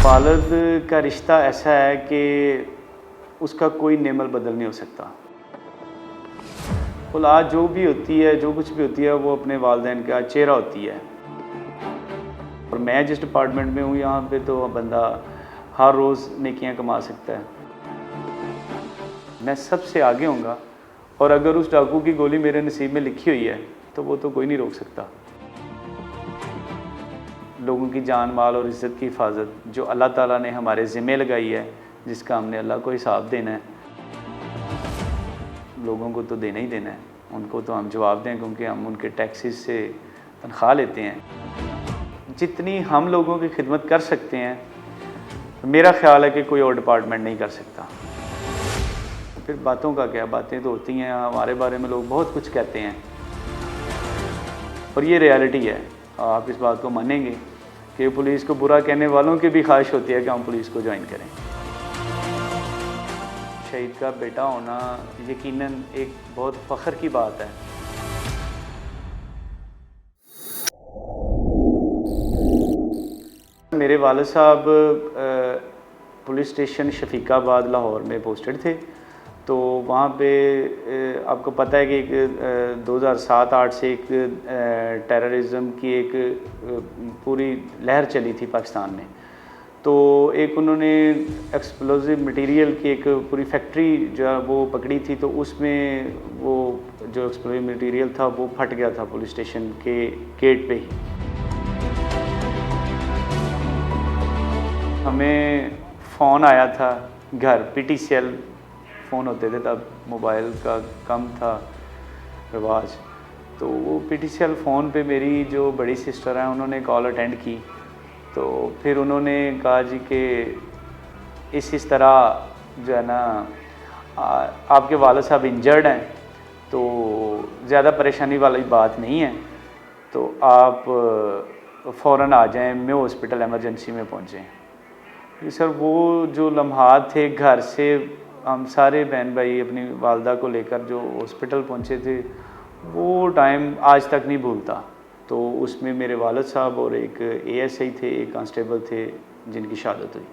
वालिद का रिश्ता ऐसा है कि उसका कोई नेमल बदल नहीं हो सकता। औलाद जो भी होती है, जो कुछ भी होती है, वो अपने वालिदैन का चेहरा होती है। और मैं जिस डिपार्टमेंट में हूँ यहाँ पे तो बंदा हर रोज़ नेकियां कमा सकता है। मैं सबसे आगे होऊंगा और अगर उस डाकू की गोली मेरे नसीब में लिखी हुई है तो वो तो कोई नहीं रोक सकता। लोगों की जान माल और इज़्ज़त की हिफाजत जो अल्लाह ताला ने हमारे ज़िम्मे लगाई है, जिसका हमने अल्लाह को हिसाब देना है, लोगों को तो देना ही देना है। उनको तो हम जवाब दें क्योंकि हम उनके टैक्सेस से तनख्वाह लेते हैं। जितनी हम लोगों की खिदमत कर सकते हैं, मेरा ख़्याल है कि कोई और डिपार्टमेंट नहीं कर सकता। फिर बातों का क्या, बातें तो होती हैं, हमारे बारे में लोग बहुत कुछ कहते हैं और ये रियलिटी है। आप इस बात को मानेंगे कि पुलिस को बुरा कहने वालों की भी ख्वाहिश होती है कि हम पुलिस को ज्वाइन करें। शहीद का बेटा होना यकीनन एक बहुत फ़ख्र की बात है। मेरे वालिद साहब पुलिस स्टेशन शफीकाबाद लाहौर में पोस्टेड थे। तो वहाँ पे आपको पता है कि एक 2007-8 से एक टेररिज्म की एक पूरी लहर चली थी पाकिस्तान में। तो एक उन्होंने एक्सप्लोजिव मटेरियल की एक पूरी फैक्ट्री जो है वो पकड़ी थी, तो उसमें वो जो एक्सप्लोजिव मटेरियल था वो फट गया था पुलिस स्टेशन के गेट पे ही। हमें फ़ोन आया था घर, PTCL फ़ोन होते थे तब, मोबाइल का कम था रिवाज। तो वो PTCL फ़ोन पे मेरी जो बड़ी सिस्टर हैं उन्होंने कॉल अटेंड की। तो फिर उन्होंने कहा जी कि इस तरह जो है ना आपके वालिद साहब इंजर्ड हैं, तो ज़्यादा परेशानी वाली बात नहीं है, तो आप फ़ौरन आ जाएं, मैं हॉस्पिटल एमरजेंसी में पहुँचें। सर वो जो लम्हात थे, घर से हम सारे बहन भाई अपनी वालदा को लेकर जो हॉस्पिटल पहुँचे थे, वो टाइम आज तक नहीं भूलता। तो उसमें मेरे वालिद साहब और एक ASI थे, एक कांस्टेबल थे जिनकी शहादत हुई।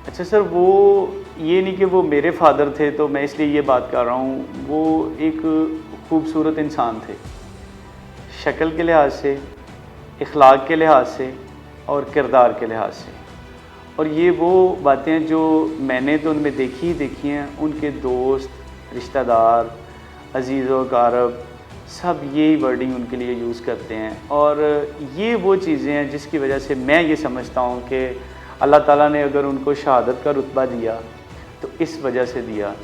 अच्छा सर, वो ये नहीं कि वो मेरे फादर थे तो मैं इसलिए ये बात कर रहा हूँ। वो एक खूबसूरत इंसान थे, शक्ल के लिहाज से, इखलाक के लिहाज से और किरदार के लिहाज से। और ये वो बातें जो मैंने तो उनमें देखी हैं। उनके दोस्त, रिश्तेदार, अजीज़ व अक़ारब सब यही वर्डिंग उनके लिए यूज़ करते हैं। और ये वो चीज़ें हैं जिसकी वजह से मैं ये समझता हूँ कि अल्लाह ताला ने अगर उनको शहादत का रुतबा दिया तो इस वजह से दिया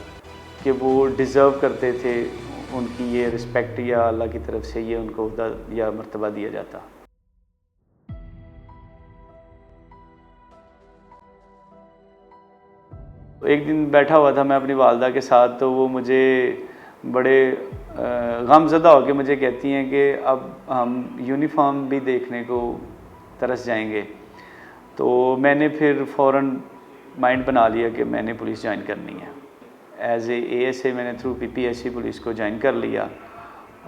कि वो डिज़र्व करते थे उनकी ये रिस्पेक्ट, या अल्लाह की तरफ से ये उनको उहदा या मर्तबा दिया जाता। तो एक दिन बैठा हुआ था मैं अपनी वालदा के साथ, तो वो मुझे बड़े गमज़दा होकर मुझे कहती हैं कि अब हम यूनिफ़ॉर्म भी देखने को तरस जाएंगे। तो मैंने फिर फ़ौरन माइंड बना लिया कि मैंने पुलिस ज्वाइन करनी है। एज़ ए ASA मैंने थ्रू PPSC पुलिस को ज्वाइन कर लिया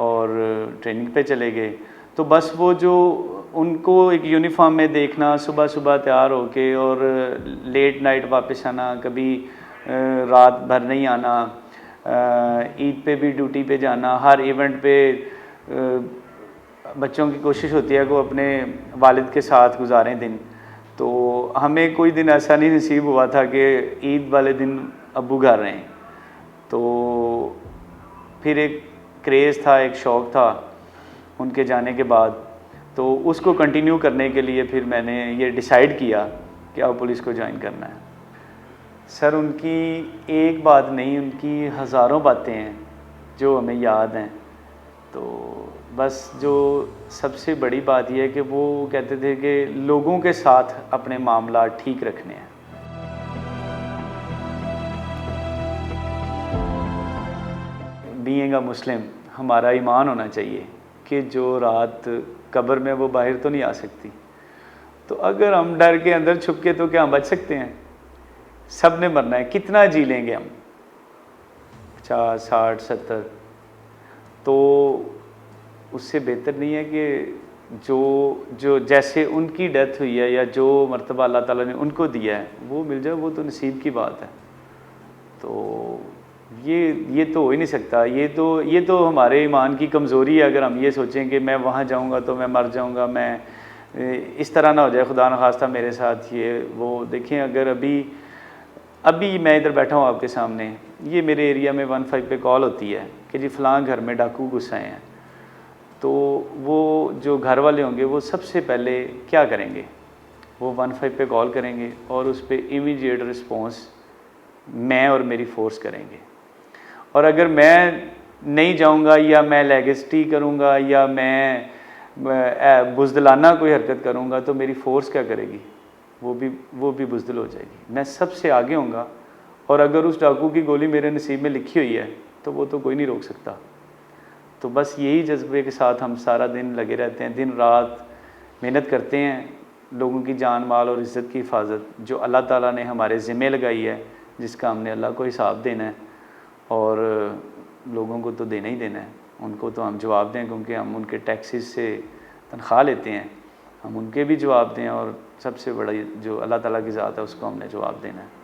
और ट्रेनिंग पे चले गए। तो बस वो जो उनको एक यूनिफ़ॉर्म में देखना, सुबह सुबह तैयार होके और लेट नाइट वापस आना, कभी रात भर नहीं आना, ईद पे भी ड्यूटी पे जाना, हर इवेंट पे बच्चों की कोशिश होती है कि वो अपने वालिद के साथ गुजारें दिन। तो हमें कोई दिन ऐसा नहीं नसीब हुआ था कि ईद वाले दिन अब्बू घर रहें। तो फिर एक क्रेज़ था, एक शौक़ था उनके जाने के बाद, तो उसको कंटिन्यू करने के लिए फिर मैंने ये डिसाइड किया कि अब पुलिस को ज्वाइन करना है। सर उनकी एक बात नहीं, उनकी हज़ारों बातें हैं जो हमें याद हैं। तो बस जो सबसे बड़ी बात यह है कि वो कहते थे कि लोगों के साथ अपने मामला ठीक रखने हैं। बीइंग अ मुस्लिम हमारा ईमान होना चाहिए कि जो रात कब्र में वो बाहर तो नहीं आ सकती। तो अगर हम डर के अंदर छुप के, तो क्या हम बच सकते हैं? सब ने मरना है, कितना जी लेंगे हम, 50, 60, 70। तो उससे बेहतर नहीं है कि जो जो जैसे उनकी डेथ हुई है या जो मर्तबा अल्लाह ताला ने उनको दिया है वो मिल जाए, वो तो नसीब की बात है। तो ये तो हो ही नहीं सकता। ये तो हमारे ईमान की कमज़ोरी है अगर हम ये सोचें कि मैं वहाँ जाऊँगा तो मैं मर जाऊँगा, मैं इस तरह ना हो जाए खुदा न खास्ता मेरे साथ ये वो। देखें अगर अभी मैं इधर बैठा हूँ आपके सामने, ये मेरे एरिया में 15 पे कॉल होती है कि जी फ़लाँ घर में डाकू घुस आए हैं, तो वो जो घर वाले होंगे वो सबसे पहले क्या करेंगे, वो 15 पे कॉल करेंगे और उस पर इमीडिएट रिस्पॉन्स मैं और मेरी फ़ोर्स करेंगे। और अगर मैं नहीं जाऊंगा या मैं लेगेसिटी करूंगा या मैं बुज़दिलाना कोई हरकत करूंगा तो मेरी फ़ोर्स क्या करेगी, वो भी बुज़दिल हो जाएगी। मैं सबसे आगे होऊंगा और अगर उस डाकू की गोली मेरे नसीब में लिखी हुई है तो वो तो कोई नहीं रोक सकता। तो बस यही जज्बे के साथ हम सारा दिन लगे रहते हैं, दिन रात मेहनत करते हैं, लोगों की जान माल और इज़्ज़त की हिफाजत जो अल्लाह ताला ने हमारे ज़िम्मे लगाई है, जिसका हमने अल्लाह को हिसाब देना है और लोगों को तो देना ही देना है। उनको तो हम जवाब दें क्योंकि हम उनके टैक्सेस से तनख्वाह लेते हैं, हम उनके भी जवाब दें और सबसे बड़ा जो अल्लाह ताला की ज़ात है उसको हमने जवाब देना है।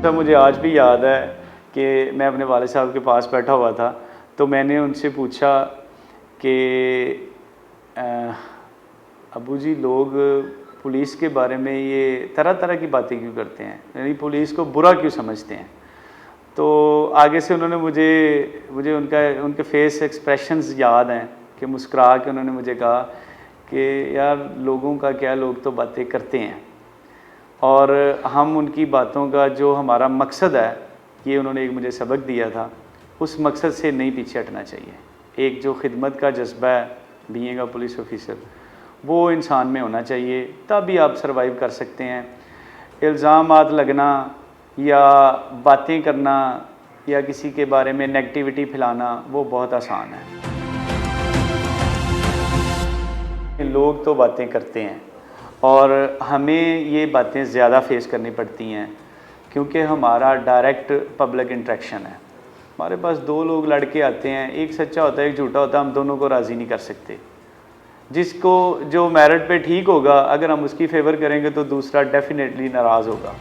तो मुझे आज भी याद है कि मैं अपने वालिद साहब के पास बैठा हुआ था, तो मैंने उनसे पूछा कि अबू जी लोग पुलिस के बारे में ये तरह तरह की बातें क्यों करते हैं, यानी पुलिस को बुरा क्यों समझते हैं। तो आगे से उन्होंने मुझे उनके फेस एक्सप्रेशंस याद हैं कि मुस्कुरा के उन्होंने मुझे कहा कि यार लोगों का क्या, लोग तो बातें करते हैं और हम उनकी बातों का जो हमारा मकसद है, ये उन्होंने एक मुझे सबक दिया था, उस मकसद से नहीं पीछे हटना चाहिए। एक जो खिदमत का जज्बा है बीइंग अ पुलिस ऑफिसर, वो इंसान में होना चाहिए, तभी आप सर्वाइव कर सकते हैं। इल्ज़ामात लगना या बातें करना या किसी के बारे में नेगेटिविटी फैलाना वो बहुत आसान है। लोग तो बातें करते हैं और हमें ये बातें ज़्यादा फेस करनी पड़ती हैं क्योंकि हमारा डायरेक्ट पब्लिक इंटरेक्शन है। हमारे पास दो लोग लड़के आते हैं, एक सच्चा होता है एक झूठा होता है, हम दोनों को राज़ी नहीं कर सकते। जिसको जो मेरिट पे ठीक होगा अगर हम उसकी फेवर करेंगे तो दूसरा डेफिनेटली नाराज़ होगा।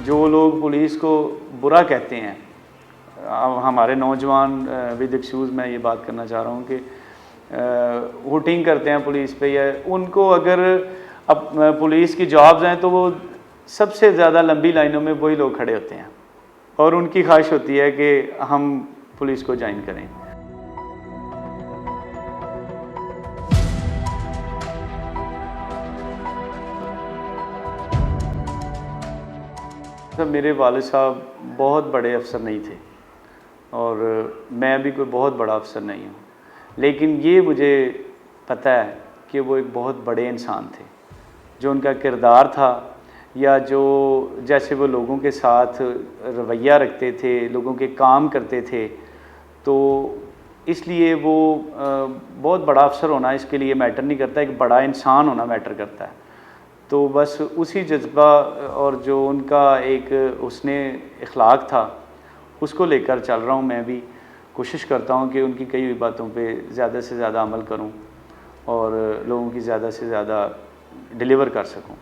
जो लोग पुलिस को बुरा कहते हैं, हमारे नौजवान विद एक्सक्यूज़ मैं ये बात करना चाह रहा हूँ कि वोटिंग करते हैं पुलिस पे, या उनको अगर अब पुलिस की जॉब्स हैं तो वो सबसे ज़्यादा लंबी लाइनों में वही लोग खड़े होते हैं और उनकी ख्वाहिश होती है कि हम पुलिस को ज्वाइन करें। तो मेरे वालिद साहब बहुत बड़े अफसर नहीं थे और मैं भी कोई बहुत बड़ा अफसर नहीं हूँ, लेकिन ये मुझे पता है कि वो एक बहुत बड़े इंसान थे। जो उनका किरदार था या जो जैसे वो लोगों के साथ रवैया रखते थे, लोगों के काम करते थे, तो इसलिए वो बहुत बड़ा अफसर होना इसके लिए मैटर नहीं करता, एक बड़ा इंसान होना मैटर करता है। तो बस उसी जज्बा और जो उनका एक उसने इखलाक था उसको लेकर चल रहा हूँ। मैं भी कोशिश करता हूँ कि उनकी कई हुई बातों पे ज़्यादा से ज़्यादा अमल करूँ और लोगों की ज़्यादा से ज़्यादा डिलीवर कर सकूँ।